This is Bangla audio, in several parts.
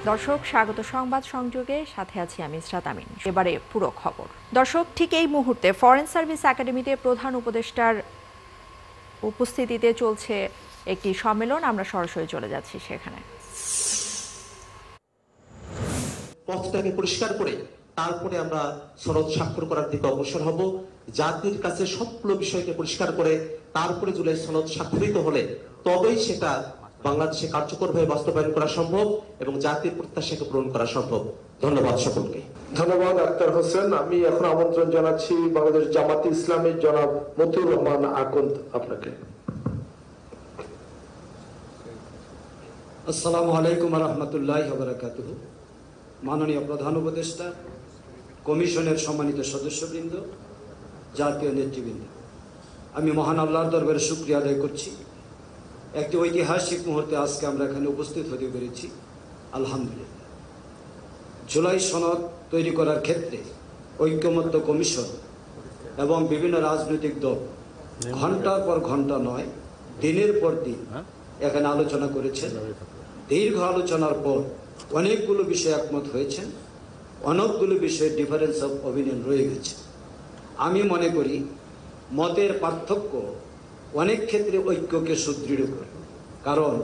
দর্শক স্বাগত সংবাদ সংযোগে, সাথে আছি আমি ইসরাত আমিন। এবারে পুরো খবর। দর্শক, ঠিক এই মুহূর্তে ফরেন সার্ভিস একাডেমিতে প্রধান উপদেষ্টার উপস্থিতিতে চলছে একটি সম্মেলন। আমরা সরাসরি চলে যাচ্ছি সেখানে। পথটাকে পরিষ্কার করে তারপরে আমরা সনদ স্বাক্ষর করার দিকে অগ্রসর হব। জাতির কাছে সবগুলো বিষয়কে পরিষ্কার করে তারপরে জুলাই সনদ স্বাক্ষরিত হলে তবেই সেটা বাংলাদেশে কার্যকরভাবে বাস্তবায়ন করা সম্ভব এবং জাতির প্রত্যাশাকে পূরণ করা সম্ভব। ধন্যবাদ সকলকে। ধন্যবাদ আক্তার হোসেন। আমি এখন আমন্ত্রণ জানাচ্ছি বাংলাদেশ জামাতে ইসলামের জনাব মতিউর রহমান আকন্দ আপনাকে। আসসালামু আলাইকুম ওয়া রাহমাতুল্লাহি ওয়া বারাকাতুহু। মাননীয় প্রধান উপদেষ্টা, কমিশনের সম্মানিত সদস্যবৃন্দ, জাতীয় নেতৃবৃন্দ, আমি মহান আল্লাহর দরবারে শুকরিয়া আদায় করছি। একটি ঐতিহাসিক মুহূর্তে আজকে আমরা এখানে উপস্থিত হতে পেরেছি, আলহামদুলিল্লাহ। জুলাই সনদ তৈরি করার ক্ষেত্রে ঐক্যমত্য কমিশন এবং বিভিন্ন রাজনৈতিক দল ঘন্টার পর ঘন্টা নয়, দিনের পর দিন এখানে আলোচনা করেছেন। দীর্ঘ আলোচনার পর অনেকগুলো বিষয়ে একমত হয়েছেন, অনেকগুলো বিষয়ে ডিফারেন্স অফ অপিনিয়ন রয়ে গেছে। আমি মনে করি মতের পার্থক্য অনেক ক্ষেত্রে ঐক্যকে সুদৃঢ় করে, কারণ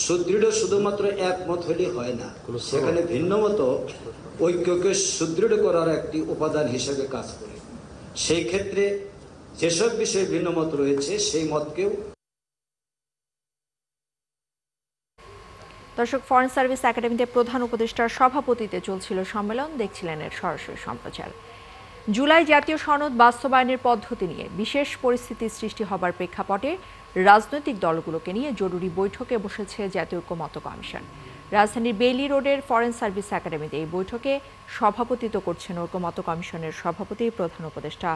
সুদৃঢ় শুধুমাত্র একমত হলে হয় না, সেখানে ভিন্ন মত ঐক্যকে সুদৃঢ় করার একটি উপাদান হিসেবে কাজ করে। সেই ক্ষেত্রে যেসব বিষয়ে ভিন্ন মত রয়েছে সেই মতকেও। দর্শক, ফরেন সার্ভিস একাডেমিতে প্রধান উপদেষ্টার সভাপতিত্বে চলছিল সম্মেলন, দেখছিলেন এর সরাসরি সম্প্রচার। জুলাই জাতীয় সনদ বাস্তবায়নের পদ্ধতি নিয়ে বিশেষ পরিস্থিতি সৃষ্টি হবার প্রেক্ষাপটে রাজনৈতিক দলগুলোকে নিয়ে জরুরি বৈঠকে বসেছে জাতীয় ঐক্যমত্য কমিশন। রাজধানীর বেইলি রোডের ফরেন সার্ভিস একাডেমিতে এই বৈঠকে সভাপতিত্ব করছেন ঐক্যমত্য কমিশনের সভাপতি প্রধান উপদেষ্টা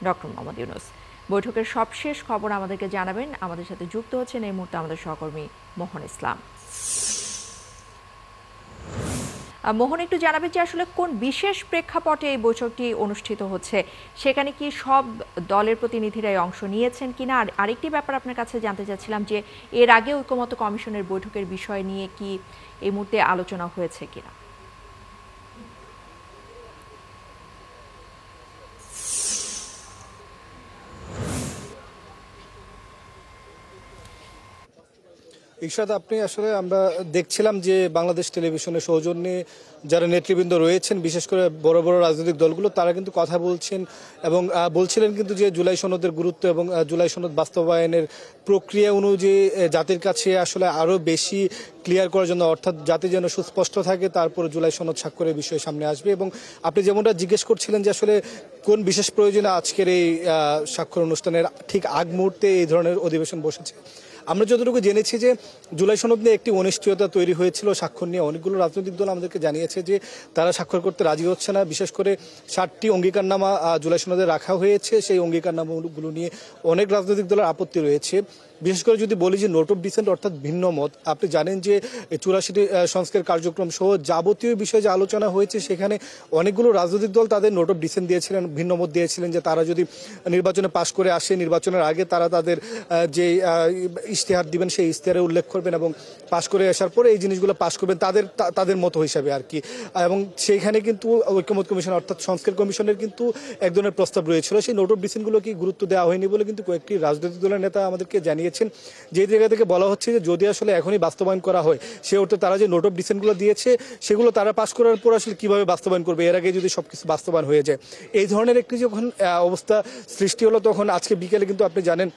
ডক্টর মোহাম্মদ ইউনূস। বৈঠকের সবশেষ খবর আমাদেরকে জানাবেন, আমাদের সাথে যুক্ত হচ্ছেন এই মুহূর্তে আমাদের সহকর্মী মোহন ইসলাম। মোহন, একটু জানাবেন যে আসলে কোন বিশেষ প্রেক্ষাপটে এই বৈঠকটি অনুষ্ঠিত হচ্ছে, সেখানে কি সব দলের প্রতিনিধিরাই অংশ নিয়েছেন কিনা? আর আরেকটি ব্যাপার আপনার কাছে জানতে চাচ্ছিলাম যে এর আগে ঐক্যমত্য কমিশনের বৈঠকের বিষয় নিয়ে কি এই মুহূর্তে আলোচনা হয়েছে কিনা? ইরশাদ, আপনি আসলে আমরা দেখছিলাম যে বাংলাদেশ টেলিভিশনের সৌজন্যে যারা নেতৃবৃন্দ রয়েছেন, বিশেষ করে বড় বড় রাজনৈতিক দলগুলো, তারা কিন্তু কথা বলছেন এবং বলছিলেন কিন্তু যে জুলাই সনদের গুরুত্ব এবং জুলাই সনদ বাস্তবায়নের প্রক্রিয়া অনুযায়ী জাতির কাছে আসলে আরও বেশি ক্লিয়ার করার জন্য, অর্থাৎ জাতি যেন সুস্পষ্ট থাকে, তারপর জুলাই সনদ স্বাক্ষরের বিষয় সামনে আসবে। এবং আপনি যেমনটা জিজ্ঞেস করছিলেন যে আসলে কোন বিশেষ প্রয়োজনে আজকের এই স্বাক্ষর অনুষ্ঠানের ঠিক আগ মুহূর্তে এই ধরনের অধিবেশন বসেছে, আমরা যতটুকু জেনেছি যে জুলাই সনদ নিয়ে একটি অনিশ্চয়তা তৈরি হয়েছিল। স্বাক্ষর নিয়ে অনেকগুলো রাজনৈতিক দল আমাদেরকে জানিয়েছে যে তারা স্বাক্ষর করতে রাজি হচ্ছে না। বিশেষ করে 7টি অঙ্গীকারনামা জুলাই সনদে রাখা হয়েছে, সেই অঙ্গীকারনামাগুলো নিয়ে অনেক রাজনৈতিক দলের আপত্তি রয়েছে। বিশেষ করে যদি বলি যে নোট অফ ডিসেন্ট অর্থাৎ ভিন্ন মত, আপনি জানেন যে 84টি সংস্কার কার্যক্রম সহ যাবতীয় বিষয়ে যে আলোচনা হয়েছে, সেখানে অনেকগুলো রাজনৈতিক দল তাদের নোট অফ ডিসেন্ট দিয়েছিলেন, ভিন্ন মত দিয়েছিলেন যে তারা যদি নির্বাচনে পাশ করে আসে, নির্বাচনের আগে তারা তাদের যে ইশতেহার দিবেন সেই ইশতেহারে উল্লেখ করবেন এবং পাশ করে আসার পরে এই জিনিসগুলো পাশ করবেন তাদের মতো হিসাবে আর কি। এবং সেইখানে কিন্তু ঐক্যমত্য কমিশন অর্থাৎ সংস্কার কমিশনের কিন্তু এক ধরনের প্রস্তাব রয়েছিল। সেই নোট অফ ডিসেন্টগুলোকে গুরুত্ব দেওয়া হয়নি বলে কিন্তু কয়েকটি রাজনৈতিক দলের নেতা আমাদেরকে জানিয়েছেন। যে জায়গা থেকে বলা হচ্ছে যে যদি আসলে এখনই বাস্তবায়ন করা হয়, সে অর্থে তারা যে নোট অফ ডিসেন্টগুলো দিয়েছে সেগুলো তারা পাশ করার পর আসলে কিভাবে বাস্তবায়ন করবে, এর আগে যদি সবকিছু বাস্তবায়ন হয়ে যায়, এই ধরনের একটি যখন অবস্থা সৃষ্টি হলো, তখন আজকে বিকেলে কিন্তু আপনি জানেন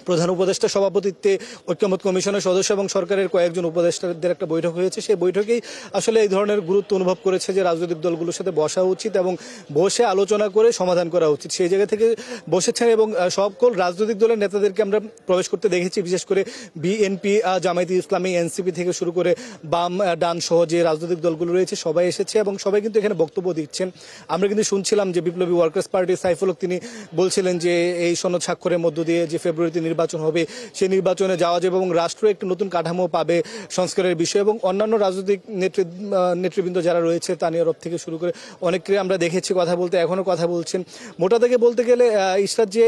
প্রধান উপদেষ্টা সভাপতিত্বে ঐক্যমত্য কমিশনের সদস্য এবং সরকারের কয়েকজন উপদেষ্টাদের একটা বৈঠক হয়েছে। সেই বৈঠকেই আসলে এই ধরনের গুরুত্ব অনুভব করেছে যে রাজনৈতিক দলগুলোর সাথে বসা উচিত এবং বসে আলোচনা করে সমাধান করা উচিত। সেই জায়গা থেকে বসেছেন এবং সকল রাজনৈতিক দলের নেতাদেরকে আমরা প্রবেশ করতে দেখেছি। বিশেষ করে বিএনপি, জামায়াতে ইসলামী, এনসিপি থেকে শুরু করে বাম, ডান সহ যে রাজনৈতিক দলগুলো রয়েছে সবাই এসেছে এবং সবাই কিন্তু এখানে বক্তব্য দিচ্ছেন। আমরা কিন্তু শুনছিলাম যে বিপ্লবী ওয়ার্কার্স পার্টি সাইফুল হক তিনি বলছিলেন যে এই সনদ স্বাক্ষরের মধ্য দিয়ে যে ফেব্রুয়ারিতে নির্বাচন হবে সেই নির্বাচনে যাওয়া যাবে এবং রাষ্ট্র একটি নতুন কাঠামো পাবে সংস্কারের বিষয় এবং অন্যান্য রাজনৈতিক নেতৃবৃন্দ যারা রয়েছে তানিয়ারব থেকে শুরু করে অনেককে আমরা দেখেছি কথা বলতে, এখনও কথা বলছেন। মোটা থেকে বলতে গেলে ইশরাত, যে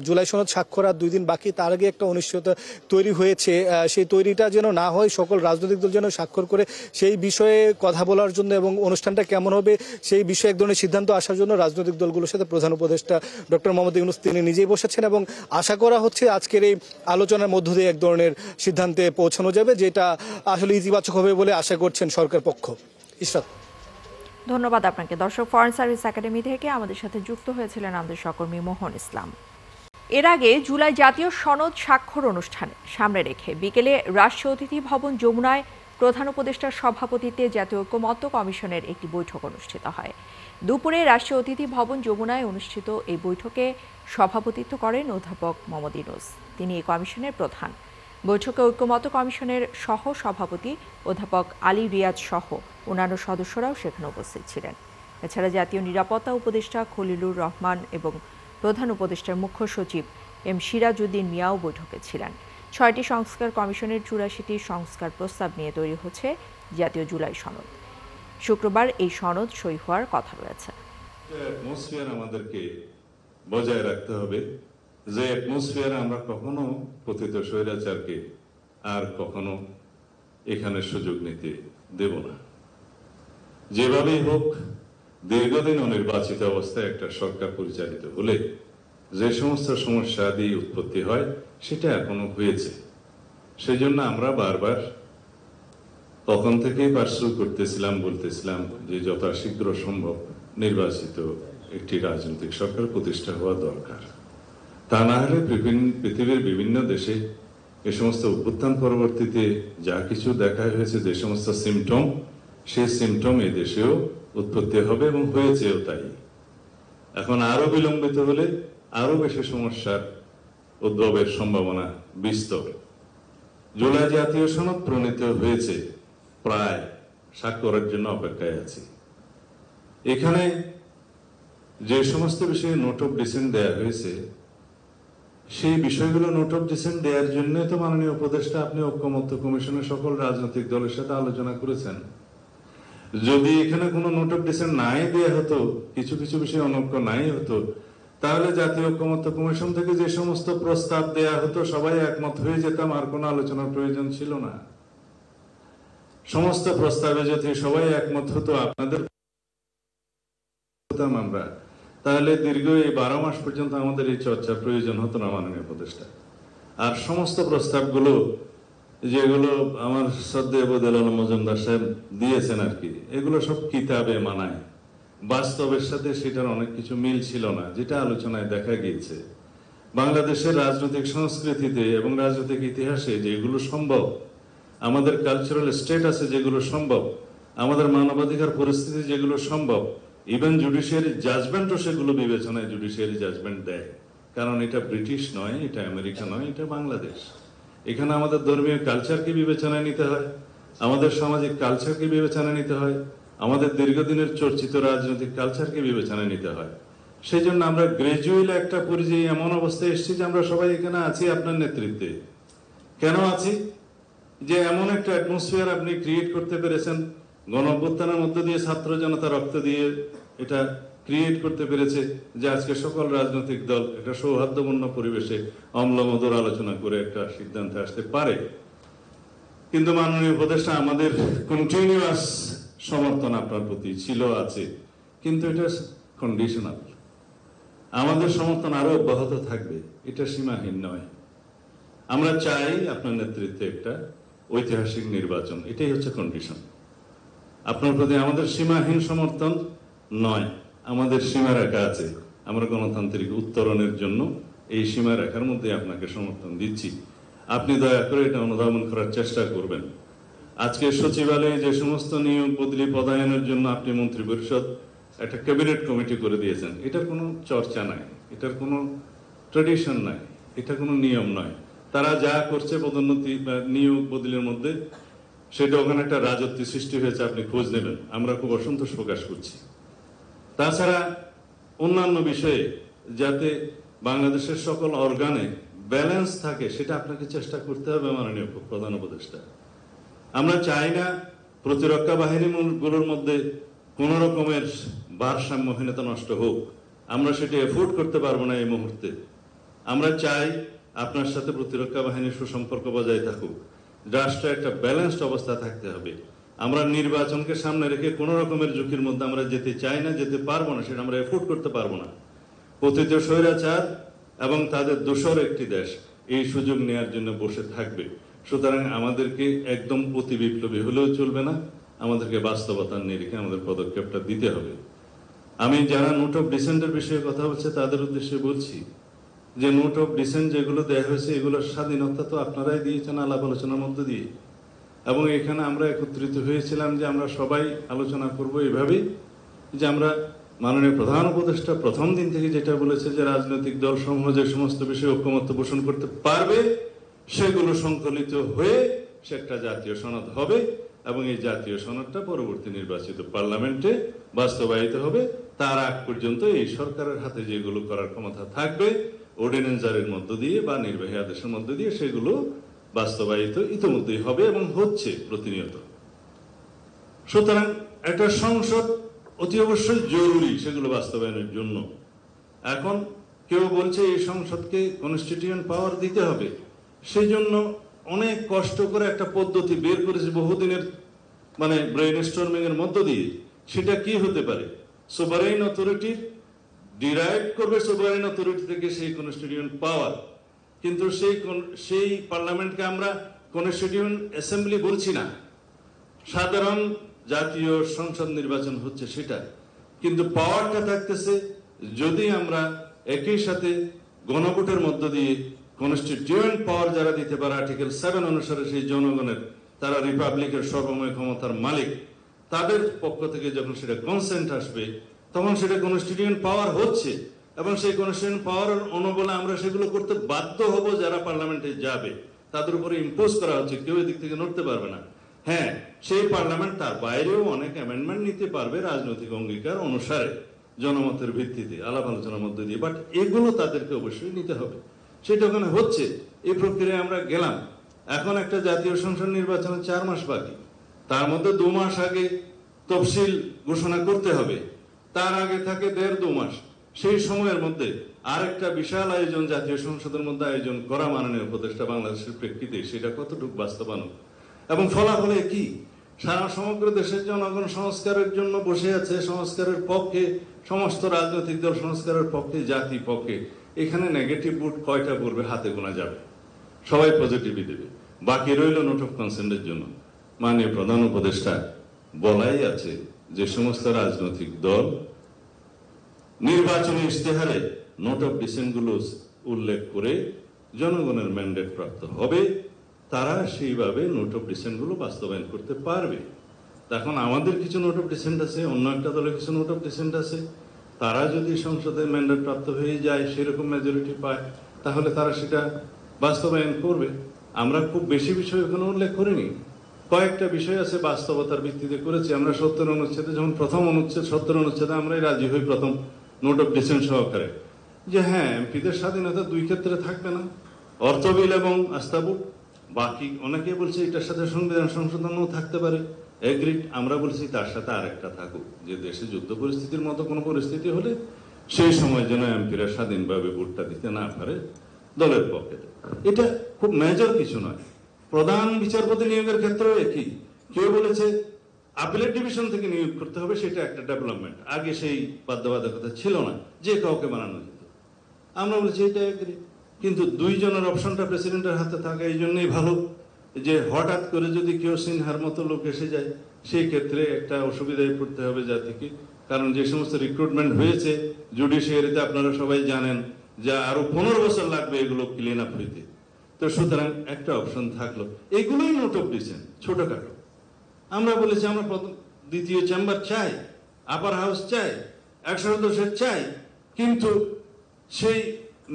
জুলাই সনদ স্বাক্ষর আর 2 দিন বাকি, তার আগে একটা অনিশ্চয়তা তৈরি হয়েছে, সেই তৈরিটা যেন না হয়, সকল রাজনৈতিক দল যেন স্বাক্ষর করে সেই বিষয়ে কথা বলার জন্য এবং অনুষ্ঠানটা কেমন হবে সেই বিষয়ে এক ধরনের সিদ্ধান্ত আসার জন্য রাজনৈতিক দলগুলোর সাথে প্রধান উপদেষ্টা ডক্টর মোহাম্মদ ইউনূস তিনি নিজেই বসেছেন এবং আশা করা হচ্ছে আজকের এই আলোচনার মধ্য দিয়ে এক ধরনের সিদ্ধান্তে পৌঁছানো যাবে, যেটা আসলে ইতিবাচক হবে বলে আশা করছেন সরকার পক্ষ। ইশরাত, ধন্যবাদ আপনাকে। দর্শক, ফরেন সার্ভিস একাডেমি থেকে আমাদের সাথে যুক্ত হয়েছিলেন আমাদের সহকর্মী মোহন ইসলাম। এর আগে জুলাই জাতীয় সনদ স্বাক্ষর অনুষ্ঠানে সামনে রেখে বিকেলে রাষ্ট্রীয় অতিথি ভবন যমুনায় প্রধান উপদেষ্টার সভাপতিত্বে জাতীয় ঐকমত্য কমিশনের একটি বৈঠক অনুষ্ঠিত হয়। দুপুরে রাষ্ট্রীয় অতিথি ভবন যমুনায় অনুষ্ঠিত এই বৈঠকে সভাপতিত্ব করেন অধ্যাপক মোহাম্মদ ইউনূস। তিনি এই কমিশনের প্রধান। বৈঠকে ঐকমত্য কমিশনের সহ সভাপতি অধ্যাপক আলী রিয়াজ সহ অন্যান্য সদস্যরাও সেখানে উপস্থিত ছিলেন। এছাড়া জাতীয় নিরাপত্তা উপদেষ্টা খলিলুর রহমান এবং প্রধান উপদেষ্টার মুখ্য সচিব এম সিরাজউদ্দিন মিয়াও বৈঠকে ছিলেন। 6টি সংস্কার কমিশনের 84টি সংস্কার প্রস্তাব নিয়ে তৈরি হচ্ছে জাতীয় জুলাই সনদ। শুক্রবার এই সনদ সই হওয়ার কথা রয়েছে। অ্যাটমসফিয়ার আমাদেরকে বজায় রাখতে হবে, যে অ্যাটমসফিয়ার আমরা কখনো পতিত স্বৈরাচারকে আর কখনো এখানে সুযোগ নিতে দেব না। যেভাবেই হোক, দীর্ঘদিন অনির্বাচিত অবস্থায় একটা সরকার পরিচালিত হলে যে সমস্ত সমস্যা দিয়ে উৎপত্তি হয় সেটা এখনো হয়েছে। সেই জন্য আমরা বারবার তখন থেকেই পার্সু করতেছিলাম, বলতেছিলাম যে যথাশীঘ্র সম্ভব নির্বাচিত একটি রাজনৈতিক সরকার প্রতিষ্ঠা হওয়া দরকার। তা না হলে পৃথিবীর বিভিন্ন দেশে এ সমস্ত অভ্যুত্থান পরবর্তীতে যা কিছু দেখা হয়েছে, যে সমস্ত সিমটম, সেই সিমটম এই দেশেও উৎপত্তি হবে এবং হয়েছেও তাই। এখন আরো বিলম্বিত হলে আরো বেশি সমস্যার উদ্ভবের সম্ভাবনা বিস্তর। জুলাই জাতীয় সনদ প্রণীত হয়েছে, প্রায় স্বাক্ষরের জন্য অপেক্ষায় আছি। এখানে যে সমস্ত বিষয়ে নোট অফ ডিসেন্ট দেয়া হয়েছে সেই বিষয়গুলো নোট অফ ডিসেন্ট দেওয়ার জন্য তো মাননীয় উপদেষ্টা আপনি ঐকমত্য কমিশনের সকল রাজনৈতিক দলের সাথে আলোচনা করেছেন। যদি এখানে কোনো নোট অফ ডিসেন্ট নাই দেয়া হতো, কিছু কিছু বিষয় অনৈক্য নাই হতো, তাহলে জাতীয় ঐকমত্য কমিশন থেকে যে সমস্ত প্রস্তাব দেয়া হতো সবাই একমত হয়ে যেতাম, আর কোনো আলোচনার প্রয়োজন ছিল না। সমস্ত প্রস্তাবে যদি সবাই একমত হতো, আপনাদের আমরা, তাহলে দীর্ঘ এই 12 মাস পর্যন্ত আমাদের এই চর্চার প্রয়োজন হতো না মাননীয় উপদেষ্টা। আর সমস্ত প্রস্তাবগুলো যেগুলো আমার শ্রদ্ধেয় বদিউল আলম মজুমদার সাহেব দিয়েছেন আর কি, এগুলো সব কিতাবে মানায়, বাস্তবের সাথে সেটার অনেক কিছু মিল ছিল না, যেটা আলোচনায় দেখা গিয়েছে। বাংলাদেশের রাজনৈতিক সংস্কৃতিতে এবং রাজনৈতিক ইতিহাসে যেগুলো সম্ভব, আমাদের কালচারাল স্টেটাসে যেগুলো সম্ভব, আমাদের মানবাধিকার পরিস্থিতি যেগুলো সম্ভব, ইভেন জুডিশিয়ারি জাজমেন্টও সেগুলো বিবেচনায় জুডিশিয়ারি জাজমেন্ট দেয়। কারণ এটা ব্রিটিশ নয়, এটা আমেরিকা নয়, এটা বাংলাদেশ। এখানে আমাদের ধর্মীয় কালচারকে বিবেচনায় নিতে হয়, আমাদের সামাজিক কালচারকে বিবেচনায় নিতে হয়, আমাদের দীর্ঘদিনের চর্চিত রাজনৈতিক কালচারকে বিবেচনায় নিতে হয়। সেই জন্য আমরা গ্রাজুয়ালি একটা পর্যায়ে এমন অবস্থায় এসেছি যে আমরা সবাই এখানে আছি আপনার নেতৃত্বে। কেন আছি? যে এমন একটা অ্যাটমসফিয়ার আপনি ক্রিয়েট করতে পেরেছেন, গণ অভ্যুত্থানের মধ্য দিয়ে ছাত্র জনতা রক্ত দিয়ে এটা ক্রিয়েট করতে পেরেছে, যে আজকে সকল রাজনৈতিক দল এটা সৌহার্দ্যপূর্ণ পরিবেশে অম্লমধুর আলোচনা করে একটা সিদ্ধান্তে আসতে পারে। কিন্তু মাননীয় উপদেষ্টা, আমাদের কন্টিনিউয়াস সমর্থন আপনার প্রতি ছিল, আছে, কিন্তু এটা কন্ডিশনাল। আমাদের সমর্থন আরো অব্যাহত থাকবে, এটা সীমাহীন নয়। আমরা চাই আপনার নেতৃত্বে একটা ঐতিহাসিক নির্বাচন, এটাই হচ্ছে কন্ডিশন। আপনার প্রতি আমাদের সীমাহীন সমর্থন নয়, আমাদের সীমারেখা আছে। আমরা গণতান্ত্রিক উত্তরণের জন্য এই সীমারেখার মধ্যে আপনাকে সমর্থন দিচ্ছি। আপনি দয়া করে এটা অনুধাবন করার চেষ্টা করবেন। আজকে সচিবালয়ে যে সমস্ত নিয়োগ বদলি পদায়নের জন্য আপনি মন্ত্রী পরিষদ একটা ক্যাবিনেট কমিটি করে দিয়েছেন, এটার কোনো চর্চা নাই, এটার কোনো ট্রেডিশন নাই, এটা কোনো নিয়ম নয়। তারা যা করছে পদোন্নতি বা নিয়োগ বদলির মধ্যে, সেটা ওখানে একটা রাজত্ব সৃষ্টি হয়েছে, আপনি খোঁজ নেবেন। আমরা খুব অসন্তোষ প্রকাশ করছি। তাছাড়া অন্যান্য বিষয়ে যাতে বাংলাদেশের সকল অর্গানে ব্যালেন্স থাকে সেটা আপনাকে চেষ্টা করতে হবে মাননীয় প্রধান উপদেষ্টা। আমরা চাই না প্রতিরক্ষা বাহিনীগুলোর মধ্যে কোন রকমের ভারসাম্যহীনতা নষ্ট হোক, আমরা সেটা এফোর্ড করতে পারবো না এই মুহূর্তে। আমরা চাই আপনার সাথে প্রতিরক্ষা বাহিনীর সুসম্পর্ক বজায় থাকুক, রাষ্ট্রে একটা ব্যালেন্সড অবস্থা থাকতে হবে। আমরা নির্বাচনকে সামনে রেখে কোন রকমের ঝুঁকির মধ্যে আমরা যেতে চাই না, যেতে পারবো না, সেটা আমরা এফোর্ড করতে পারবো না। পতিত স্বৈরাচার এবং তাদের দোসর একটি দেশ এই সুযোগ নেওয়ার জন্য বসে থাকবে। সুতরাং আমাদেরকে একদম অতি বিপ্লবী হলেও চলবে না, আমাদেরকে বাস্তবতার নিরিখে আমাদের পদক্ষেপটা দিতে হবে। আমি যারা নোট অফ ডিসেন্টের বিষয়ে কথা বলছে তাদের উদ্দেশ্যে বলছি যে নোট অফ ডিসেন্ট যেগুলো দেওয়া হয়েছে এগুলোর স্বাধীনতা তো আপনারাই দিয়েছেন আলাপ আলোচনার মধ্যে দিয়ে, এবং এখানে আমরা একত্রিত হয়েছিলাম যে আমরা সবাই আলোচনা করব এইভাবেই যে আমরা মাননীয় প্রধান উপদেষ্টা প্রথম দিন থেকে যেটা বলেছে যে রাজনৈতিক দল সমূহ যে সমস্ত বিষয়ে ঐক্যমত্য পোষণ করতে পারবে সেগুলো সংকলিত হয়ে সে একটা জাতীয় সনদ হবে, এবং এই জাতীয় সনদটা পরবর্তী নির্বাচিত পার্লামেন্টে বাস্তবায়িত হবে। তার আগ পর্যন্ত এই সরকারের হাতে যেগুলো করার ক্ষমতা থাকবে অর্ডিন্যান্স জারির মধ্য দিয়ে বা নির্বাহী আদেশের মধ্য দিয়ে সেগুলো বাস্তবায়িত ইতিমধ্যেই হবে এবং হচ্ছে প্রতিনিয়ত। সুতরাং একটা সংসদ অতি অবশ্যই জরুরি সেগুলো বাস্তবায়নের জন্য। এখন কেউ বলছে এই সংসদকে কনস্টিটিউয়েন্ট পাওয়ার দিতে হবে, সেই জন্য অনেক কষ্ট করে একটা পদ্ধতি বের করেছে বহুদিনের ব্রেইনস্টর্মিং এর মধ্য দিয়ে। সেটা কি হতে পারে? সোভারেইন অথরিটি ডিরাইভ করবে সোভারেইন অথরিটি থেকে সেই কনস্টিটিউয়েন্ট পাওয়ার, কিন্তু সেই পার্লামেন্টকে আমরা কনস্টিটিউয়েন্ট অ্যাসেম্বলি বলছি না, সাধারণ জাতীয় সংসদ নির্বাচন হচ্ছে সেটা, কিন্তু পাওয়ারটা থাকতেছে যদি আমরা একই সাথে গণভোটের মধ্য দিয়ে কনস্টিটিউয়েন্ট পাওয়ার যারা দিতে পারে আর্টিকেল 7 অনুসারে সেই জনগণের, তারা রিপাবলিকের সর্বময় ক্ষমতার মালিক, তাদের পক্ষ থেকে যখন সেটা কনসেন্ট আসবে তখন সেটা কনস্টিটিউয়েন্ট পাওয়ার হচ্ছে, এবং সেই কনস্টিটিউয়েন্ট পাওয়ার অনুবলে আমরা সেগুলো করতে বাধ্য হব। যারা পার্লামেন্টে যাবে তাদের উপরে ইম্পোজ করা হচ্ছে, কেউ এদিক থেকে নড়তে পারবে না। হ্যাঁ, সেই পার্লামেন্ট তার বাইরেও অনেক অ্যামেন্ডমেন্ট নিতে পারবে রাজনৈতিক অঙ্গীকার অনুসারে, জনমতের ভিত্তিতে, আলাপ আলোচনার মধ্যে দিয়ে, বাট এগুলো তাদেরকে অবশ্যই নিতে হবে। সেটা ওখানে হচ্ছে, এই প্রক্রিয়ায় আমরা গেলাম। এখন একটা জাতীয় সংসদ নির্বাচনের 4 মাস বাকি, তার মধ্যে 2 মাস আগে তফসিল ঘোষণা করতে হবে, তার আগে থাকে 1.5-2 মাস। সেই সময়ের মধ্যে আরেকটা বিশাল আয়োজন জাতীয় সংসদের মধ্যে আয়োজন করা মাননীয় উপদেষ্টা বাংলাদেশের প্রেক্ষিতে সেটা কতটুকু বাস্তবায়ন এবং ফলাফলে কি? সারা সমগ্র দেশের জনগণ সংস্কারের জন্য বসে আছে, সংস্কারের পক্ষে, সমস্ত রাজনৈতিক দল সংস্কারের পক্ষে, জাতি পক্ষে। এখানে নেগেটিভ ভোট কয়টা পড়বে হাতে গোনা যাবে, সবাই পজিটিভই দেবে। বাকি রইল নোট অফ কনসেন্টের জন্য। মাননীয় প্রধান উপদেষ্টা বলাই আছে যে সমস্ত রাজনৈতিক দল নির্বাচনী ইশতেহারে নোট অফ ডিসেন্ট গুলো উল্লেখ করে জনগণের ম্যান্ডেট প্রাপ্ত হবে, তারা সেইভাবে নোট অফ ডিসেন্ট গুলো বাস্তবায়ন করতে পারবে। এখন আমাদের কিছু নোট অফ ডিসেন্ট আছে, অন্য একটা দলের কিছু নোট অফ ডিসেন্ট আছে, তারা যদি সংসদে ম্যান্ডেট প্রাপ্ত হয়ে যায়, সেরকম মেজরিটি পায়, তাহলে তারা সেটা বাস্তবায়ন করবে। আমরা খুব বেশি বিষয় ওখানে উল্লেখ করিনি, কয়েকটা বিষয় আছে বাস্তবতার ভিত্তিতে করেছি। আমরা 70 অনুচ্ছেদে, যখন প্রথম অনুচ্ছেদ 70 অনুচ্ছেদে আমরাই রাজি হই প্রথম নোট অফ ডিসেন্ট সহকারে, যে হ্যাঁ এমপিদের স্বাধীনতা 2 ক্ষেত্রে থাকবে না, অর্থ বিল এবং আস্থা ভোট। বাকি অনেকে বলছে এটার সাথে সংবিধান সংশোধনও থাকতে পারে, এগ্রিড। আমরা বলছি তার সাথে আরেকটা থাকুক, যে দেশে যুদ্ধ পরিস্থিতির মতো কোনো পরিস্থিতি হলে সেই সময় যেন এমপিরা স্বাধীনভাবে ভোটটা দিতে না পারে দলের পক্ষে। এটা খুব মেজর কিছু নয়। প্রধান বিচারপতি নিয়োগের ক্ষেত্রেও একই। কেউ বলেছে আপিলেট ডিভিশন থেকে নিয়োগ করতে হবে, সেটা একটা ডেভেলপমেন্ট। আগে সেই বাধ্যবাধকতা ছিল না, যে কাউকে বানানো যেত। আমরা বলছি এটা এগ্রি, কিন্তু 2 জনের অপশনটা প্রেসিডেন্টের হাতে থাকে এই জন্যই ভালো, যে হঠাৎ করে যদি কেউ সিনহার মতো লোক এসে যায় সেই ক্ষেত্রে একটা অসুবিধায় পড়তে হবে জাতিকে। কারণ যে সমস্ত রিক্রুটমেন্ট হয়েছে জুডিশিয়ারিতে আপনারা সবাই জানেন যে আরো 15 বছর লাগবে এগুলো ক্লিন আপ হইতে। তো সুতরাং একটা অপশন থাকলো, এগুলোই নোট অফ ডিসেন্ট, ছোটখাটো। আমরা বলেছি আমরা দ্বিতীয় চেম্বার চাই, আপার হাউস চাই, 100 সদস্যের চাই, কিন্তু সেই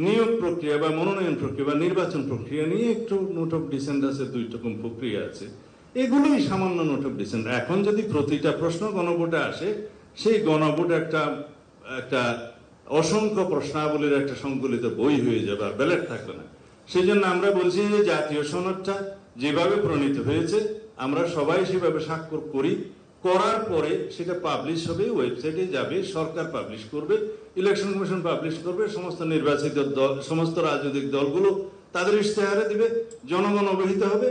নিয়োগ প্রক্রিয়া বা মনোনয়ন প্রক্রিয়া বা নির্বাচন প্রক্রিয়া নিয়ে একটু নোট অফ ডিসেন্ট আছে, 2 রকম প্রক্রিয়া আছে। এগুলোই সামান্য নোট অফ ডিসেন্ট। এখন যদি প্রতিটা প্রশ্ন গণভোটে আসে, সেই গণভোট একটা অসংখ্য প্রশ্নাবলীর একটা সংকলিত বই হয়ে যাবে, আর ব্যালট থাকবে না। সেই জন্য আমরা বলছি যে জাতীয় সনদটা যেভাবে প্রণীত হয়েছে আমরা সবাই সেভাবে স্বাক্ষর করি, করার পরে সেটা পাবলিশ হবে, ওয়েবসাইটে যাবে, সরকার পাবলিশ করবে, ইলেকশন কমিশন পাবলিশ করবে, সমস্ত নির্বাচিত দল, সমস্ত রাজনৈতিক দলগুলো তাদের ইশতেহারে দিবে, জনগণ অবহিত হবে।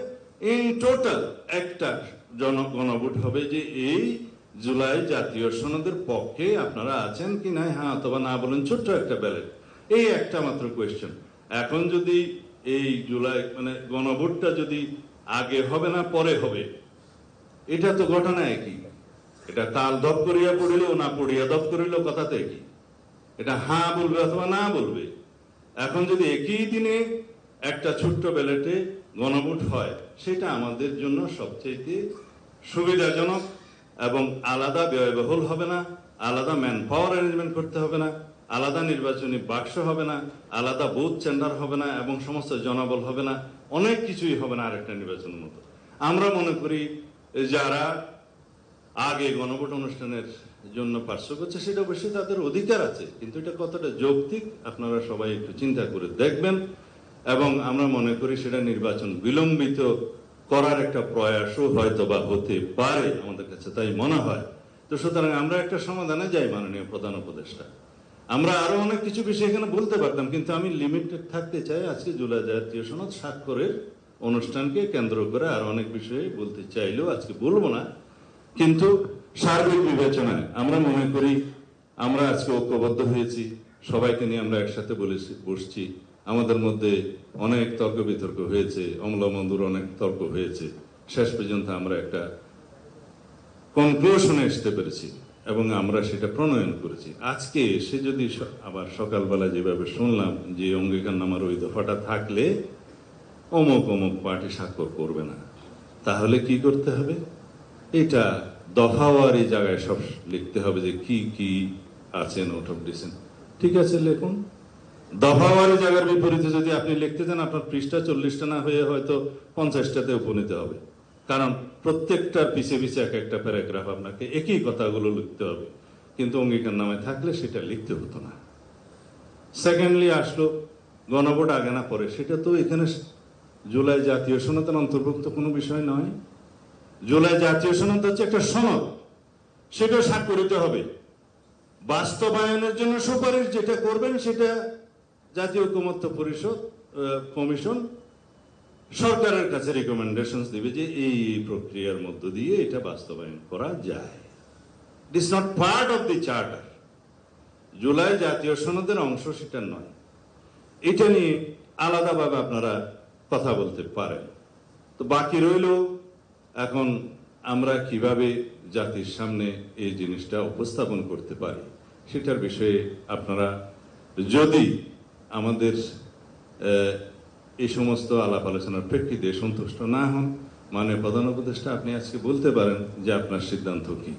ইন টোটাল একটা গণভোট হবে যে এই জুলাই জাতীয় সনদের পক্ষে আপনারা আছেন কি না, হ্যাঁ অথবা না বলেন, ছোট্ট একটা ব্যালট, এই একটা মাত্র কোয়েশ্চেন। এখন যদি এই জুলাই মানে গণভোটটা যদি আগে হবে না পরে হবে, এটা তো ঘটনা একই। এটা তাল দপ করিয়া পড়িলেও না পড়িয়া দপ করিলেও কথাতে একই। এটা হ্যাঁ বলবে অথবা না বলবে। এখন যদি একই দিনে একটা ছোট্ট ব্যালটে গণভোট হয়, সেটা আমাদের জন্য সবচেয়ে সুবিধাজনক এবং আলাদা ব্যয়বহুল হবে না, আলাদা ম্যান পাওয়ার অ্যারেঞ্জমেন্ট করতে হবে না, আলাদা নির্বাচনী বাক্স হবে না, আলাদা বুথ চেম্বার হবে না এবং সমস্ত জনবল হবে না, অনেক কিছুই হবে না আরেকটা নির্বাচনের মতো। আমরা মনে করি যারা আগে গণভোট অনুষ্ঠানের জন্য পার্শ্ব করছে সেটা অবশ্যই তাদের অধিকার আছে, কিন্তু এটা কতটা যৌক্তিক আপনারা সবাই একটু চিন্তা করে দেখবেন। এবং আমরা মনে করি সেটা নির্বাচন বিলম্বিত করার একটা প্রয়াসও হয়তো বা হতে পারে, আমাদের কাছে তাই মনে হয়। তো সুতরাং আমরা একটা সমাধানে যাই, মাননীয় প্রধান উপদেষ্টা। আমরা আরো অনেক কিছু বিষয় এখানে বলতে পারতাম, কিন্তু আমি লিমিটেড থাকতে চাই। আজকে জুলাই জাতীয় সনদ স্বাক্ষরের অনুষ্ঠানকে কেন্দ্র করে আরো অনেক বিষয়ে বলতে চাইলেও আজকে বলবো না, কিন্তু সার্বিক বিবেচনায় আমরা মনে করি আমরা আজকে ঐক্যবদ্ধ হয়েছি, সবাইকে নিয়ে আমরা একসাথে বসছি। আমাদের মধ্যে অনেক তর্ক বিতর্ক হয়েছে, অম্লমধুর অনেক তর্ক হয়েছে, শেষ পর্যন্ত আমরা একটা কনক্লুশনে আসতে পেরেছি এবং আমরা সেটা প্রণয়ন করেছি। আজকে এসে যদি আবার সকালবেলা যেভাবে শুনলাম যে অঙ্গীকারনামার ওই দফাটা থাকলে অমুক অমুক পার্টি স্বাক্ষর করবে না, তাহলে কি করতে হবে? এটা দফাওয়ারি জায়গায় সব লিখতে হবে যে কি কি আছে নোট অফ ডিসেন্ট। ঠিক আছে, লিখুন। দফাওয়ারি জায়গার বিপরীতে যদি আপনি লিখতে চান, আপনার পৃষ্ঠা 40টা না হয়ে হয়তো 50টাতে উপনীত হবে, কারণ প্রত্যেকটার পিছে পিছে এক একটা প্যারাগ্রাফ আপনাকে একই কথাগুলো লিখতে হবে। কিন্তু অঙ্গীকারনামায় থাকলে সেটা লিখতে হতো না। সেকেন্ডলি আসলো গণভোট আগে না পরে, সেটা তো এখানে জুলাই জাতীয় সনদের অন্তর্ভুক্ত কোনো বিষয় নয়। জুলাই জাতীয় সনদ হচ্ছে একটা সনদ, সেটা স্বাক্ষরিত হবে। বাস্তবায়নের জন্য সুপারিশ যেটা করবেন সেটা জাতীয় ঐকমত্য পরিষদ কমিশন সরকারের কাছে রিকমেন্ডেশন দিবে যে এই প্রক্রিয়ার মধ্য দিয়ে এটা বাস্তবায়ন করা যায়। It is not part of the charter. July জাতীয় সনদের অংশ সেটা নয়। এটা নিয়ে আলাদাভাবে আপনারা কথা বলতে পারেন। তো বাকি রইল এখন আমরা কিভাবে জাতির সামনে এই জিনিসটা উপস্থাপন করতে পারি, সেটার বিষয়ে আপনারা যদি আমাদের এই সমস্ত আলাপ আলোচনার প্রেক্ষিতে সন্তুষ্ট না হন, মাননীয় প্রধান উপদেষ্টা আপনি আজকে বলতে পারেন যে আপনার সিদ্ধান্ত কি।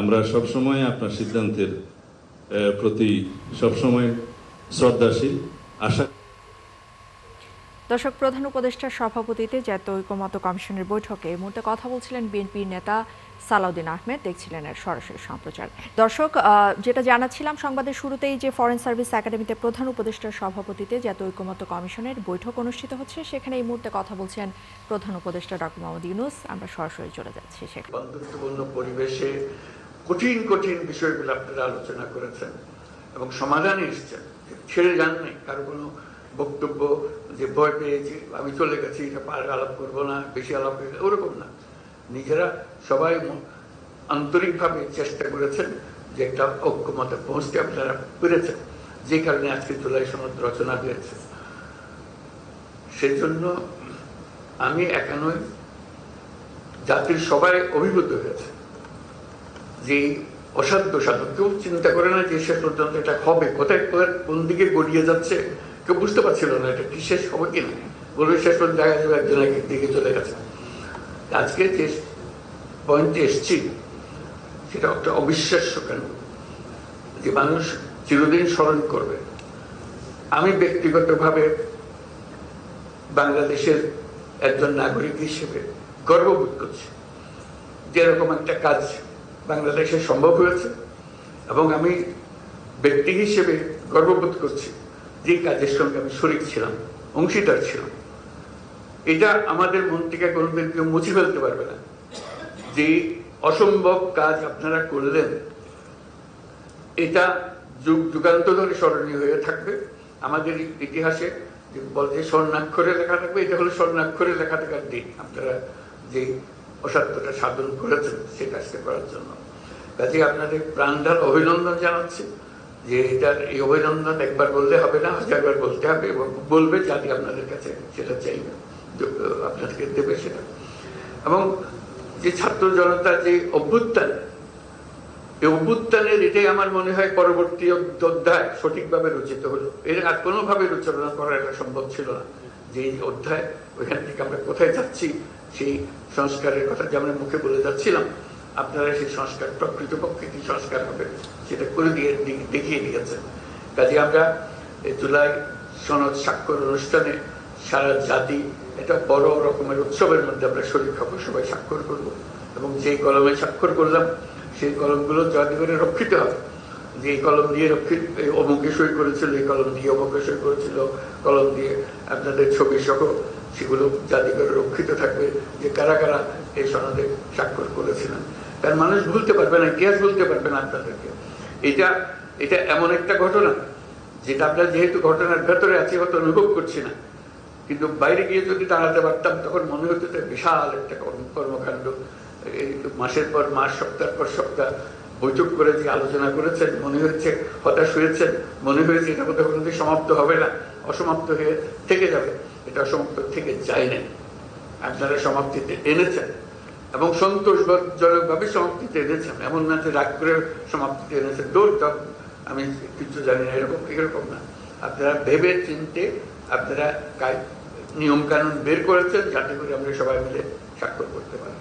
আমরা সবসময় আপনার সিদ্ধান্তের প্রতি সবসময় শ্রদ্ধাশীল। আশা দর্শক, প্রধান উপদেষ্টার সভাপতিতে জাতীয় ঐকমত্য কমিশনের বৈঠকে এই মুহূর্তে কথা বলছিলেন বিএনপির নেতা সালাউদ্দিন আহমেদ, দেখছিলেন এর সরাসরি সম্প্রচার। দর্শক, যেটা জানাচ্ছিলাম সংবাদের শুরুতেই যে ফরেন সার্ভিস একাডেমিতে প্রধান উপদেষ্টার সভাপতিতে জাতীয় ঐকমত্য কমিশনের বৈঠক অনুষ্ঠিত হচ্ছে, সেখানে এই মুহূর্তে কথা বলছেন প্রধান উপদেষ্টা ডক্টর মোহাম্মদ ইউনূস। আমরা সরাসরি চলে যাচ্ছি সেখানে। বন্ধুত্বপূর্ণ পরিবেশে কঠিন কঠিন বিষয়গুলো আপনারা আলোচনা করেছেন এবং সমাধানে এসেছেন, ছেড়ে যান নাই। কারো কোনো বক্তব্য যে ভয় পেয়েছি আমি চলে গেছি, এটা আলাপ করবো না, বেশি আলাপ করে ওরকম না। নিজেরা সবাই আন্তরিকভাবে চেষ্টা করেছেন যে একটা ঐক্যমতে পৌঁছতে আপনারা পেরেছেন, যে কারণে আজকে জুলাই সনদ রচনা হয়েছে। সেই জন্য আমি একা নই, জাতির সবাই অভিভূত হয়েছে যে অসাধ্য সাধক। কেউ চিন্তা করে না যে শেষ পর্যন্ত এটা হবে, কোথায় কোন দিকে গড়িয়ে যাচ্ছে কেউ বুঝতে পারছিল না এটা কি শেষ হবে কিনা। বলবে শেষ পর্যন্ত দেখা যাবে একজন এক দিকে চলে গেছে। আজকে যে পয়েন্টে এসছি সেটা একটা অবিশ্বাস্য, কেন যে মানুষ চিরদিন স্মরণ করবে। আমি ব্যক্তিগতভাবে বাংলাদেশের একজন নাগরিক হিসেবে গর্ববোধ করছি যে এরকম একটা কাজ বাংলাদেশে সম্ভব হয়েছে, এবং আমি ব্যক্তি হিসেবে গর্ববোধ করছি যে কাজের সঙ্গে আমি শরীক ছিলাম। অংশীদার ছিলাম। এটা আমাদের মন থেকে কোনোদিন কেউ মুছে ফেলতে পারবে না। যে অসম্ভব কাজ আপনারা করলেন, এটা যুগ যুগান্ত ধরে স্মরণীয় হয়ে থাকবে আমাদের ইতিহাসে। বলতে স্বর্ণাক্ষরে লেখা থাকবে, এটা হলো স্বর্ণাক্ষরে লেখা থাকার দিন। আপনারা যে অসাধ্যটা সাধন করেছেন সে কাজটা করার জন্য কাজে আপনাদের প্রাণঢাল অভিনন্দন জানাচ্ছি। যে এটার এই অভিনন্দন একবার বললে হবে না, হাজারবার বলতে হবে, এবং বলবে জাতি আপনাদের কাছে সেটা চাইবে, আপনাদেরকে দেবে সেটা। এবং যে ছাত্র জনতার যে অভ্যুত্থান, এই অভ্যুত্থানের এটাই আমার মনে হয় পরবর্তী অধ্যায় সঠিকভাবে রচিত হলো। এর আর কোনোভাবে রচনা করা এটা সম্ভব ছিল না। যে অধ্যায়, ওইখান থেকে আমরা কোথায় যাচ্ছি সেই সংস্কারের কথা যে আমরা মুখে বলে যাচ্ছিলাম, আপনারা সেই সংস্কার প্রকৃতপক্ষে কি সংস্কার হবে সেটা করে দেখিয়ে দিয়েছেন। কাজে আমরা জুলাই সনদ স্বাক্ষর অনুষ্ঠানে সারা জাতি এটা বড় রকমের উৎসবের মধ্যে আমরা শরীর হব, সবাই স্বাক্ষর করব। এবং যেই কলমে স্বাক্ষর করলাম সেই কলমগুলো যাতে করে রক্ষিত হবে। যে এই কলম দিয়ে অমুকে সই করেছিল, এই কলম দিয়ে অমুকে সই করেছিল, কলম দিয়ে আপনাদের ছবি সহ সেগুলো যাতে করে রক্ষিত থাকবে যে কারা কারা এই সনদে স্বাক্ষর করেছিলেন। কারণ মানুষ ভুলতে পারবে না, ইতিহাস ভুলতে পারবে না আপনাদেরকে। এটা এমন একটা ঘটনা যেটা আমরা যেহেতু ঘটনার ভেতরে আছি হয়তো অনুভব করছি না, কিন্তু বাইরে গিয়ে যদি দাঁড়াতে পারতাম তখন মনে হতো যে বিশাল একটা কর্মকাণ্ড। মাসের পর মাস, সপ্তাহের পর সপ্তাহ বৈঠক করে যে আলোচনা করেছেন, মনে হচ্ছে হতাশ হয়েছেন, মনে হয়েছে এটা কোথাও কোনোদিন সমাপ্ত হবে না, অসমাপ্ত হয়ে থেকে যাবে। এটা অসমাপ্ত থেকে যায় না, আপনারা সমাপ্তিতে এনেছেন এবং সন্তোষজনকভাবে সমাপ্তিতে এনেছেন। এমন না যে রাগ করে সমাপ্তিতে এনেছেন, দৌড় দাও আমি কিছু জানি না, এরকম না। আপনারা ভেবে চিনতে আপনারা নিয়ম কানুন বের করেছেন যাতে করে আমরা সবাই মিলে স্বাক্ষর করতে পারি।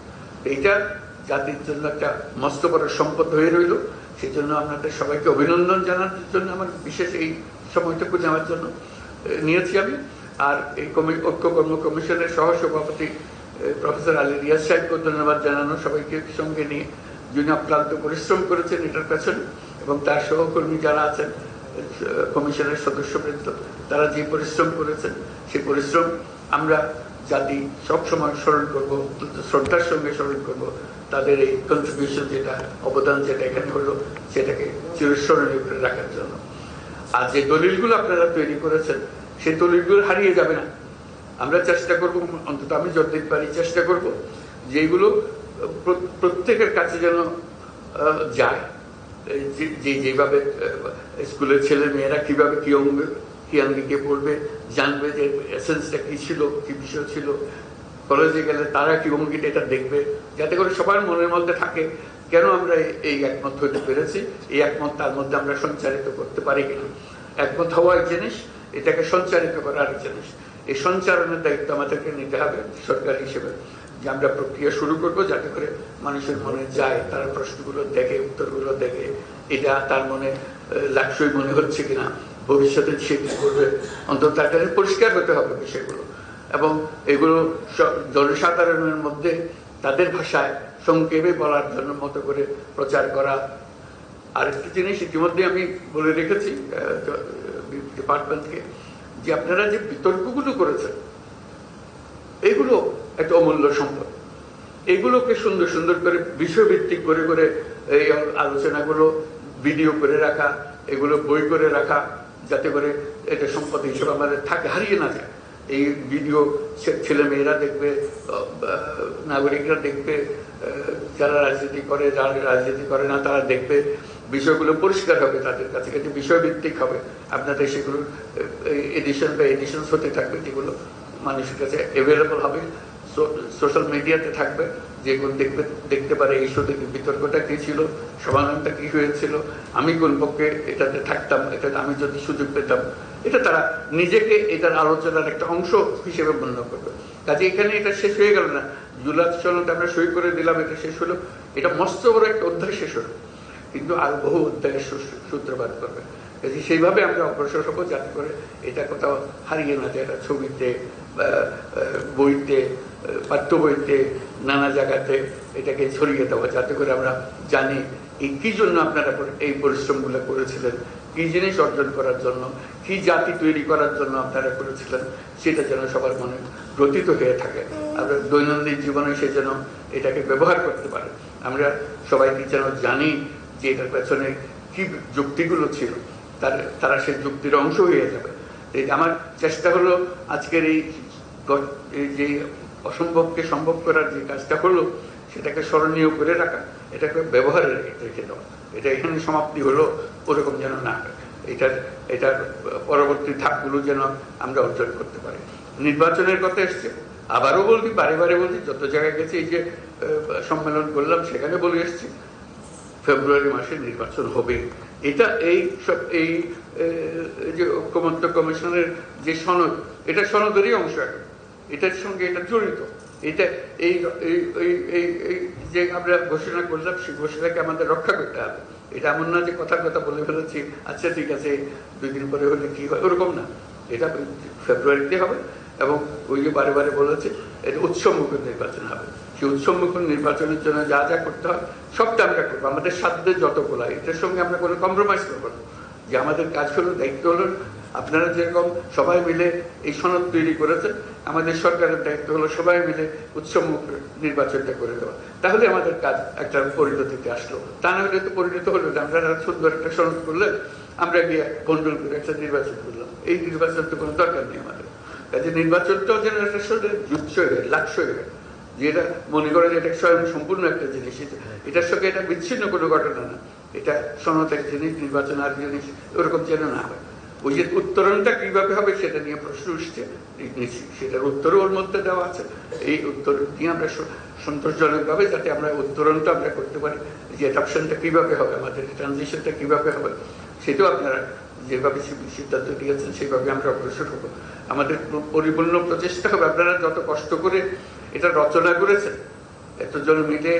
এইটা জাতির জন্য একটা মস্ত বড় সম্পদ হয়ে রইল। সেই জন্য আপনাদের সবাইকে অভিনন্দন জানানোর জন্য আমার বিশেষ এই সময়টুকু নেওয়ার জন্য নিয়েছি আমি। আর এই ঐক্য কর্ম কমিশনের সহসভাপতি প্রফেসর আলী রিয়াজ সাহেবকে ধন্যবাদ জানানো, সবাইকে সঙ্গে নিয়ে যিনি অক্লান্ত পরিশ্রম করেছেন এটার পেছনে, এবং তার সহকর্মী যারা আছেন কমিশনের সদস্যবৃন্দ, তারা যে পরিশ্রম করেছেন সেই পরিশ্রম আমরা জাতি সবসময় স্মরণ করবো, শ্রদ্ধার সঙ্গে স্মরণ করবো। তাদের এই কন্ট্রিবিউশন যেটা, অবদান যেটা এখানে হলো, সেটাকে চিরস্মরণীয় করে রাখার জন্য। আর যে দলিলগুলো আপনারা তৈরি করেছেন সেই দলিলগুলো হারিয়ে যাবে না। আমরা চেষ্টা করব, অন্তত আমি যতদিন পারি চেষ্টা করব যেগুলো প্রত্যেকের কাছে যেন যায়। যেভাবে স্কুলের ছেলে মেয়েরা কিভাবে কি আঙ্গিকে পড়বে, জানবে যে এসেন্সটা কি ছিল, কি বিষয় ছিল। কলেজে গেলে তারা কি অঙ্গিটা এটা দেখবে, যাতে করে সবার মনের মধ্যে থাকে কেন আমরা এই একমত হতে পেরেছি, এই একমত তার মধ্যে আমরা সঞ্চারিত করতে পারি কিনা। একমত হওয়া এক জিনিস, এটাকে সঞ্চারিত করা আরেক জিনিস। এই সঞ্চারণের দায়িত্ব আমাদেরকে নিতে হবে সরকার হিসেবে, যে আমরা প্রক্রিয়া শুরু করব যাতে করে মানুষের মনে যায়, তারা প্রশ্নগুলো দেখে, উত্তরগুলো দেখে, এটা তার মনে লাক্সই মনে হচ্ছে কিনা, ভবিষ্যতে সে কি করবে, অন্তত তার কাছে পরিষ্কার হতে হবে বিষয়গুলো। এবং এগুলো জনসাধারণের মধ্যে তাদের ভাষায় সংক্ষেপে বলার জন্য মতো করে প্রচার করা। আরেকটি জিনিস ইতিমধ্যে আমি বলে রেখেছি ডিপার্টমেন্টকে, যে আপনারা যে বিতর্কগুলো করেছেন এগুলো একটা অমূল্য সম্পদ। এগুলোকে সুন্দর সুন্দর করে বিষয়ভিত্তিক করে করে এই আলোচনাগুলো ভিডিও করে রাখা, এগুলো বই করে রাখা, যাতে করে এটা সম্পদ হিসেবে আমাদের থাকে, হারিয়ে না যায়। এই ভিডিও ছেলে মেয়েরা দেখবে, নাগরিকরা দেখবে, যারা রাজনীতি করে, যারা রাজনীতি করে না তারা দেখবে, বিষয়গুলো পরিষ্কার হবে তাদের কাছে, কিন্তু বিষয়ভিত্তিক হবে। আপনাদের সেগুলো এডিশন বা এডিশনস হতে থাকবে, যেগুলো মানুষের কাছে অ্যাভেলেবল হবে, সোশ্যাল মিডিয়াতে থাকবে, যেগুলো দেখতে পারে এই ইস্যুতে বিতর্কটা কি ছিল, সমাধানটা কি হয়েছিল, আমি কোন পক্ষে এটাতে থাকতাম, এটা আমি যদি সুযোগ পেতাম, এটা তারা নিজেকে এটার আলোচনার একটা অংশ হিসেবে মনে করবে। কাজে এখানে এটা শেষ হয়ে গেল না, জুলাই সনদ আমরা সই করে দিলাম, এটা শেষ হলো, এটা মস্ত বড় একটা অধ্যায় শেষ হলো, কিন্তু আরো বহু অধ্যায়ের সূত্রপাত করবে। কাজে সেইভাবে আমরা অগ্রসর হবো যাতে করে এটা কোথাও হারিয়ে না যায়, এটা ছবিতে, বইতে, পাঠ্য বইতে, নানা জায়গাতে এটাকে ছড়িয়ে দেওয়া, যাতে করে আমরা জানি এই কি জন্য আপনারা এই পরিশ্রমগুলো করেছিলেন, কি জিনিস অর্জন করার জন্য, কি জাতি তৈরি করার জন্য আপনারা করেছিলেন, সেটা যেন সবার মনে গ্রথিত হয়ে থাকে। আমরা দৈনন্দিন জীবনে সে যেন এটাকে ব্যবহার করতে পারে। আমরা সবাইকে যেন জানি যে এটার পেছনে কি যুক্তিগুলো ছিল, তারা সেই যুক্তির অংশ হয়ে যাবে। আমার চেষ্টা হলো আজকের এই যে অসম্ভবকে সম্ভব করার যে কাজটা হলো, সেটাকে স্মরণীয় করে রাখা, এটাকে ব্যবহারে রেখে দেওয়া। এটা এখানে সমাপ্তি হলো ওরকম যেন না হয়। এটার পরবর্তী ধাপগুলো যেন আমরা অর্জন করতে পারি। নির্বাচনের কথা এসছে, আবারও বলছি, বারে বারে বলছি, যত জায়গায় গেছি, এই যে সম্মেলন করলাম সেখানে বলে এসছি, ফেব্রুয়ারি মাসে নির্বাচন হবে। এটা এই যে ঐক্যমত্য কমিশনের যে সনদ, এটা সনদেরই অংশ, এটার সঙ্গে এটা জড়িত। এটা এই যে আমরা ঘোষণা করলাম, সেই ঘোষণাকে আমাদের রক্ষা করতে হবে। এটা এমন না যে কথার কথা বলে ফেলেছি, আচ্ছা ঠিক আছে 2 দিন পরে হলে কি হয়, ওরকম না। এটা ফেব্রুয়ারিতে হবে এবং ওই যে বারে বারে বলেছে, এটা উৎসবমুখর নির্বাচন হবে। সেই উৎসবমুখর নির্বাচনের জন্য যা যা করতে হয় সবটা আমরা করবো, আমাদের সাধ্যে যতগুলো। এটার সঙ্গে আমরা কোনো কম্প্রোমাইজ করবো না। যে আমাদের কাজ হলো, দায়িত্ব হলো, আপনারা যেরকম সবাই মিলে এই সনদ তৈরি করেছেন, আমাদের সরকারের দায়িত্ব হলো সবাই মিলে উৎসবমুখ নির্বাচনটা করে দেওয়া। তাহলে আমাদের কাজ একটা পরিণতিতে আসলো। তা না হলে তো পরিণত হলো না, আমরা সুন্দর একটা সনদ করলে আমরা গিয়ে বন্ডল করে একটা নির্বাচন করলাম। এই নির্বাচন তো কোনো দরকার নেই আমাদের কাজে। নির্বাচনটাও যেন একটা জুৎস হয়ে লাক্স হয়ে গেল, যে এটা মনে করে যে এটা স্বয়ং সম্পূর্ণ একটা জিনিস, এটার সঙ্গে এটা বিচ্ছিন্ন কোনো ঘটনা না। এটা সনদ এক জিনিস, নির্বাচন আর জিনিস, ওরকম যেন না হয়। ওই যে উত্তরণটা কিভাবে হবে সেটা নিয়ে প্রশ্ন উঠছে, সেটার উত্তরও ওর মধ্যে দেওয়া আছে। এই উত্তর নিয়ে আমরা সন্তোষজনক ভাবে যাতে আমরা উত্তরণটা আমরা করতে পারি, যে অ্যাডাপশনটা কিভাবে হবে, আমাদের ট্রানজিশনটা কিভাবে হবে, সেটাও আপনারা যেভাবে সিদ্ধান্ত দিয়েছেন সেভাবে আমরা অগ্রসর হবো। আমাদের পরিপূর্ণ প্রচেষ্টা হবে। আপনারা যত কষ্ট করে এটা রচনা করেছেন, এতজন মিলে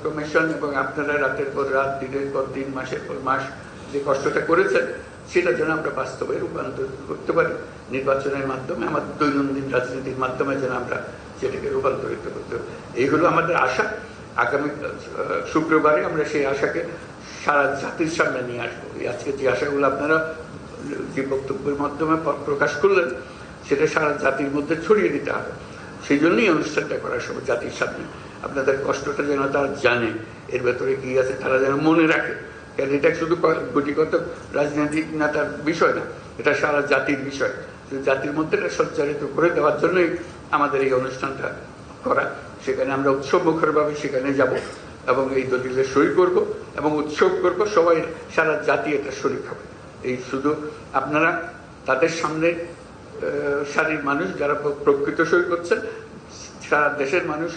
কমিশন, এবং আপনারা রাতের পর রাত, দিনের পর দিন, মাসের পর মাস যে কষ্টটা করেছেন, সেটা যেন আমরা বাস্তবে রূপান্তর করতে পারি নির্বাচনের মাধ্যমে, আমাদের দৈনন্দিন রাজনীতির মাধ্যমে যেন আমরা সেটাকে রূপান্তরিত করতে পারি। এই হলো আমাদের আশা। আগামী শুক্রবারে আমরা সেই আশাকে সারা জাতির সামনে নিয়ে আসবো। আজকে যে আশাগুলো আপনারা যে বক্তব্যের মাধ্যমে প্রকাশ করলেন, সেটা সারা জাতির মধ্যে ছড়িয়ে দিতে হবে। সেই জন্যই অনুষ্ঠানটা করার সময় জাতির সামনে আপনাদের কষ্টটা যেন তারা জানে, এর ভেতরে কি আছে তারা যেন মনে রাখে। কারণ এটা শুধু গুটিগত রাজনৈতিক নেতার বিষয় না, এটা সারা জাতির বিষয়। জাতির মধ্যে এটা সঞ্চারিত করে দেওয়ার জন্যই আমাদের এই অনুষ্ঠানটা করা। সেখানে আমরা উৎসবমুখরভাবে সেখানে যাব এবং এই দলিলে সই করব এবং উৎসব করব, সবাই সারা জাতি এটা শরীক হবে। এই শুধু আপনারা তাদের সামনে সারির মানুষ যারা প্রকৃত সই করছেন, সারা দেশের মানুষ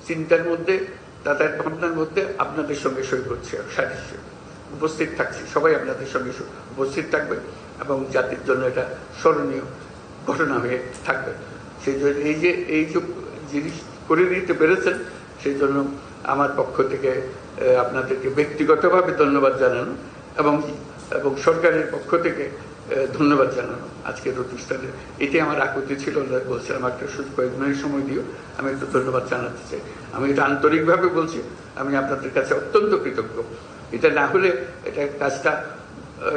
চিন্তার মধ্যে, তাদের ভাবনার মধ্যে আপনাদের সঙ্গে সই করছে, সারির উপস্থিত থাকছে, সবাই আপনাদের সঙ্গে উপস্থিত থাকবে এবং জাতির জন্য এটা স্মরণীয় ঘটনা হয়ে থাকবে। সেই জন্য এই যে জিনিস করে দিতে পেরেছেন, সেই জন্য আমার পক্ষ থেকে আপনাদেরকে ব্যক্তিগতভাবে ধন্যবাদ জানানো এবং সরকারের পক্ষ থেকে ধন্যবাদ জানানো আজকের অনুষ্ঠানে। এটি আমার আকুতি ছিল, বলছিলাম একটা কয়েক মিনিট সময় দিও, আমি একটু ধন্যবাদ জানাতে চাই। আমি এটা আন্তরিকভাবে বলছি, আমি আপনাদের কাছে অত্যন্ত কৃতজ্ঞ। এটা না হলে এটা কাজটা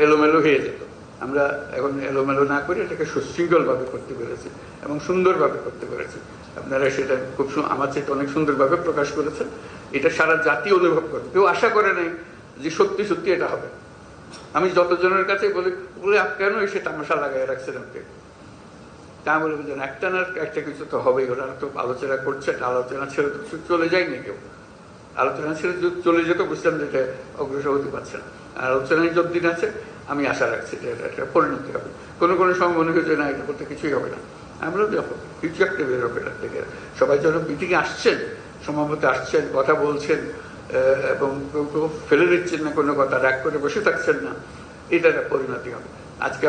এলোমেলো হয়ে যেত। আমরা এখন এলোমেলো না করে এটাকে সুশৃঙ্খলভাবে করতে পেরেছি এবং সুন্দরভাবে করতে পেরেছি। আপনারা সেটা খুব আমার চেয়ে অনেক সুন্দরভাবে প্রকাশ করেছেন। এটা সারা জাতি অনুভব করে, কেউ আশা করে নাই যে সত্যি সত্যি এটা হবে। আমি যতজনের কাছে বলি কেন এসে তামাশা লাগাই রাখছেন আপনি, তা বলে বুঝলেন একটা না একটা কিছু তো হবেই। ওরা তো আলোচনা করছে, আলোচনা ছেড়ে তো চলে যায়নি কেউ। আলোচনা ছেড়ে চলে যেত বুঝলাম যে এটা অগ্রসর হতে পারছে না। আলোচনায় যতদিন আছে আমি আশা রাখছি যে এটা পরিণতি হবে। কোনো সময় মনে হয়েছে না এটা করতে কিছুই হবে না, আমরাও দেখো কিছু একটা বের হবে এটার থেকে। সবাই যেন মিটিংয়ে আসছেন, সময়মতো আসছেন, কথা বলছেন এবং কেউ ফেলে দিচ্ছেন না কোনো কথা, রাগ করে বসে থাকছেন না, এটা একটা পরিণতি হবে। আজকে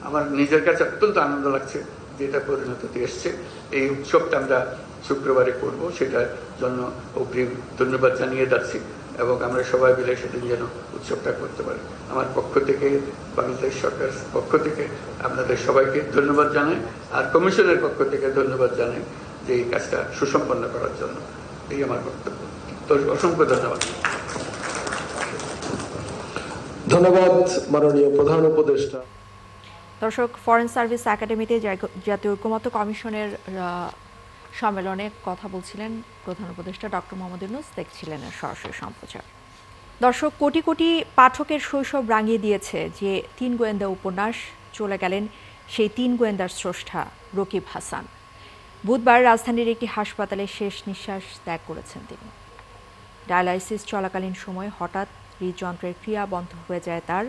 আমার নিজের কাছে অত্যন্ত আনন্দ লাগছে যে এটা পরিণতিতে এসছে। এই উৎসবটা আমরা শুক্রবারে করব, সেটার জন্য অগ্রিম ধন্যবাদ জানিয়ে যাচ্ছি এবং আমরা সবাই মিলে সেদিন যেন উৎসবটা করতে পারি। আমার পক্ষ থেকে, বাংলাদেশ সরকারের পক্ষ থেকে আপনাদের সবাইকে ধন্যবাদ জানাই, আর কমিশনের পক্ষ থেকে ধন্যবাদ জানাই যে এই কাজটা সুসম্পন্ন করার জন্য। এই আমার বক্তব্য। তো অসংখ্য ধন্যবাদ। ধন্যবাদ মাননীয় প্রধান উপদেষ্টা। দর্শক, ফরেন সার্ভিস একাডেমিতে জাতীয় ঐকমত্য কমিশনের সম্মেলনে কথা বলছিলেন প্রধান উপদেষ্টা ডক্টর মোহাম্মদ ইউনূস, দেখছিলেন সরাসরি সম্প্রচার। দর্শক, কোটি কোটি পাঠকের শৈশব রাঙিয়ে দিয়েছে যে 3 গোয়েন্দা উপন্যাস। চলে গেলেন সেই 3 গোয়েন্দার স্রষ্টা রকিব হাসান। বুধবার রাজধানীর একটি হাসপাতালে শেষ নিঃশ্বাস ত্যাগ করেছেন তিনি। ডায়ালাইসিস চলাকালীন সময় হঠাৎ হৃদযন্ত্রের ক্রিয়া বন্ধ হয়ে যায় তার।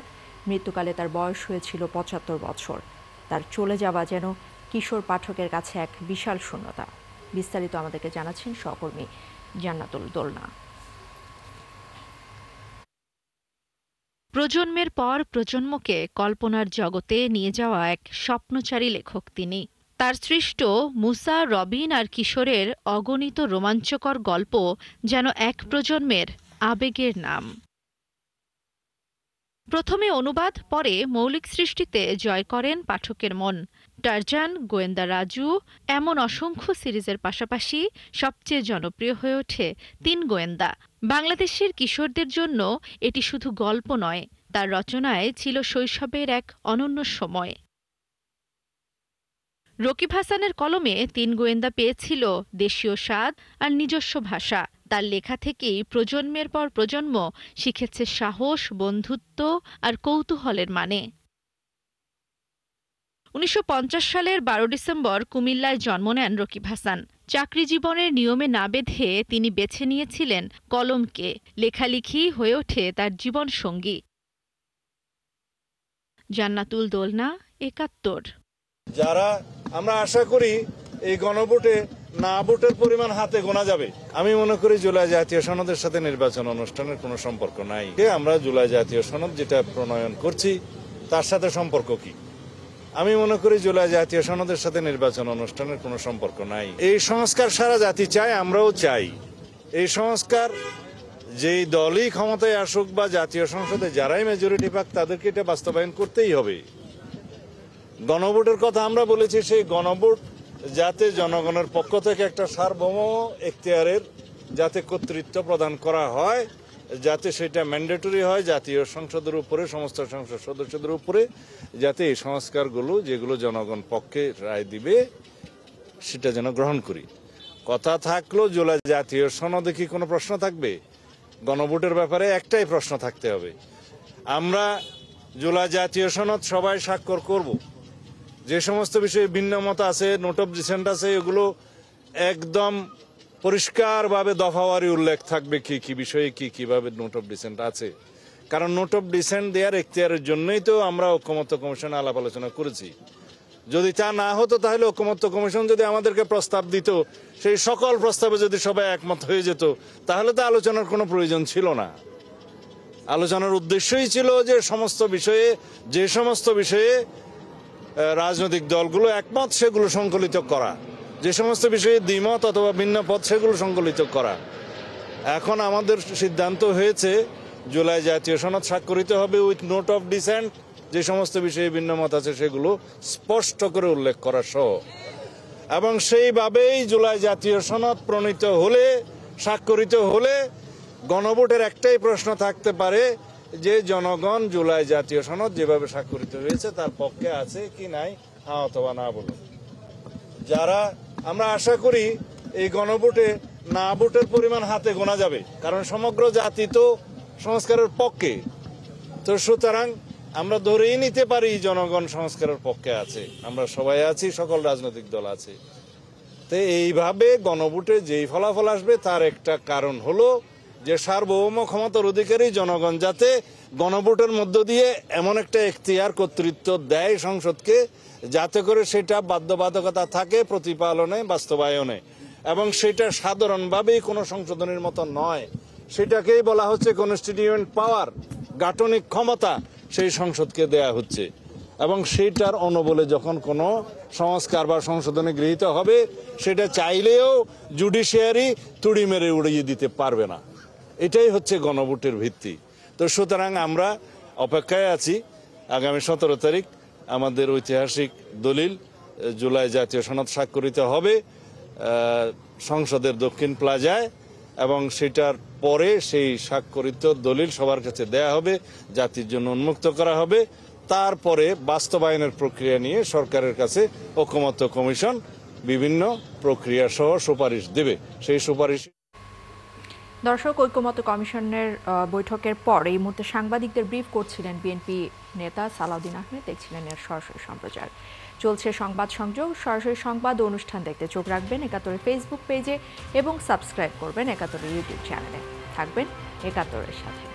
মৃত্যুকালে তার বয়স হয়েছিল 75 বছর। তার চলে যাওয়া যেন কিশোর পাঠকের কাছে এক বিশাল শূন্যতা। বিস্তারিত আমাদেরকে জানাচ্ছেন সহকর্মী জান্নাতুল দোলনা। প্রজন্মের পর প্রজন্মকে কল্পনার জগতে নিয়ে যাওয়া এক স্বপ্নচারী লেখক তিনি। তার সৃষ্ট মুসা, রবিন আর কিশোরের অগণিত রোমাঞ্চকর গল্প যেন এক প্রজন্মের আবেগের নাম। প্রথমে অনুবাদ, পরে মৌলিক সৃষ্টিতে জয় করেন পাঠকের মন। টারজান, গোয়েন্দা রাজু, এমন অসংখ্য সিরিজের পাশাপাশি সবচেয়ে জনপ্রিয় হয়ে ওঠে 3 গোয়েন্দা। বাংলাদেশের কিশোরদের জন্য এটি শুধু গল্প নয়, তার রচনায় ছিল শৈশবের এক অনন্য সময়। রকিব হাসানের কলমে 3 গোয়েন্দা পেয়েছিল দেশীয় স্বাদ আর নিজস্ব ভাষা। তার লেখা থেকেই প্রজন্মের পর প্রজন্ম শিখেছে সাহস, বন্ধুত্ব আর কৌতূহলের মানে। 1950 সালের 12 ডিসেম্বর কুমিল্লায় জন্ম নেন রকিব হাসান। চাকরি জীবনের নিয়মে না বেঁধে তিনি বেছে নিয়েছিলেন কলমকে। লেখালেখি হয়ে ওঠে তার জীবন সঙ্গী। জান্নাতুল দোলনা, 71। যারা আমরা আশা করি এই গণভোটে না ভোটের পরিমাণ হাতে গোনা যাবে। আমি মনে করি জুলাই জাতীয় সনদের সাথে নির্বাচন অনুষ্ঠানের কোনো সম্পর্ক নাই। আমরা জুলাই জাতীয় সনদ যেটা প্রণয়ন করছি তার সাথে সম্পর্ক কি? আমি মনে করি জুলাই জাতীয় সনদের সাথে নির্বাচন অনুষ্ঠানের কোনো সম্পর্ক নাই। এই সংস্কার সারা জাতি চায়, আমরাও চাই। এই সংস্কার যেই দলই ক্ষমতায় আসুক বা জাতীয় সংসদে যারাই মেজরিটি পাক তাদেরকে এটা বাস্তবায়ন করতেই হবে। গণভোটের কথা আমরা বলেছি, সেই গণভোট যাতে জনগণের পক্ষ থেকে একটা সার্বভৌম এখতিয়ারের যাতে কর্তৃত্ব প্রদান করা হয়, যাতে সেটা ম্যান্ডেটরি হয় জাতীয় সংসদের উপরে, সমস্ত সংসদ সদস্যদের উপরে, যাতে এই সংস্কারগুলো যেগুলো জনগণ পক্ষে রায় দিবে সেটা যেন গ্রহণ করি। কথা থাকলো জুলাই জাতীয় সনদে কি কোনো প্রশ্ন থাকবে? গণভোটের ব্যাপারে একটাই প্রশ্ন থাকতে হবে। আমরা জুলাই জাতীয় সনদ সবাই স্বাক্ষর করব। যে সমস্ত বিষয়ে ভিন্ন মত আছে, নোট অফ ডিসেন্ট আছে, এগুলো একদম পরিষ্কারভাবে দফাওয়ারি উল্লেখ থাকবে কি কি বিষয়ে কি কিভাবে নোট অফ ডিসেন্ট আছে। কারণ নোট অফ ডিসেন্ট দেওয়ার এখতিয়ারের জন্যই তো আমরা ঐকমত্য কমিশনে আলাপ আলোচনা করেছি। যদি তা না হতো তাহলে ঐকমত্য কমিশন যদি আমাদেরকে প্রস্তাব দিত, সেই সকল প্রস্তাবে যদি সবাই একমত হয়ে যেত, তাহলে তো আলোচনার কোনো প্রয়োজন ছিল না। আলোচনার উদ্দেশ্যই ছিল যে যে সমস্ত বিষয়ে রাজনৈতিক দলগুলো একমত সেগুলো সংকলিত করা, যে সমস্ত বিষয়ে দ্বিমত অথবা ভিন্ন পথ সেগুলো সংকলিত করা। এখন আমাদের সিদ্ধান্ত হয়েছে জুলাই জাতীয় সনদ স্বাক্ষরিত হবে উইথ নোট অফ ডিসেন্ট, যে সমস্ত বিষয়ে ভিন্ন মত আছে সেগুলো স্পষ্ট করে উল্লেখ করা সহ। এবং সেইভাবেই জুলাই জাতীয় সনদ প্রণীত হলে, স্বাক্ষরিত হলে গণভোটের একটাই প্রশ্ন থাকতে পারে যে জনগণ জুলাই জাতীয় সনদ যেভাবে স্বাক্ষরিত হয়েছে তার পক্ষে আছে কি নাই, হ্যাঁ অথবা না বলুন। যারা আমরা আশা করি এই গণভোটে না ভোটের পরিমাণ হাতে গোনা যাবে, কারণ সমগ্র জাতি তো সংস্কারের পক্ষে। তো সুতরাং আমরা ধরেই নিতে পারি জনগণ সংস্কারের পক্ষে আছে, আমরা সবাই আছি, সকল রাজনৈতিক দল আছে। তো এইভাবে গণভোটে যেই ফলাফল আসবে তার একটা কারণ হলো যে সার্বভৌম ক্ষমতার অধিকারী জনগণ যাতে গণভোটের মধ্য দিয়ে এমন একটা এখতিয়ার কর্তৃত্ব দেয় সংসদকে, যাতে করে সেটা বাধ্যবাধকতা থাকে প্রতিপালনে, বাস্তবায়নে, এবং সেটা সাধারণভাবেই কোনো সংশোধনের মতো নয়। সেটাকেই বলা হচ্ছে কনস্টিটিউয়েন্ট পাওয়ার, গাঠনিক ক্ষমতা সেই সংসদকে দেয়া হচ্ছে। এবং সেইটার অনুবলে যখন কোনো সংস্কার বা সংশোধনে গৃহীত হবে, সেটা চাইলেও জুডিশিয়ারি তুড়ি মেরে উড়িয়ে দিতে পারবে না। এটাই হচ্ছে গণভোটের ভিত্তি। তো সুতরাং আমরা অপেক্ষায় আছি। আগামী 17 তারিখ আমাদের ঐতিহাসিক দলিল জুলাই জাতীয় সনদ স্বাক্ষরিত হবে। সংসদের দক্ষিণ প্লাজায়, এবং সেটার পরে সেই স্বাক্ষরিত দলিল সবার কাছে দেয়া হবে, জাতির জন্য উন্মুক্ত করা হবে। তারপরে বাস্তবায়নের প্রক্রিয়া নিয়ে সরকারের কাছে ঐকমত্য কমিশন বিভিন্ন প্রক্রিয়া সহ সুপারিশ দেবে। সেই সুপারিশ দর্শক, ঐকমত্য কমিশনের বৈঠকের পর এই মুহূর্তে সাংবাদিকদের ব্রিফ করছিলেন বিএনপি নেতা সালাউদ্দিন আহমেদ, দেখছিলেন এর সরাসরি সম্প্রচার। চলছে সংবাদ সংযোগ। সরাসরি সংবাদ ও অনুষ্ঠান দেখতে চোখ রাখবেন ৭১ ফেসবুক পেজে এবং সাবস্ক্রাইব করবেন ৭১ ইউটিউব চ্যানেলে। থাকবেন ৭১-এর সাথে।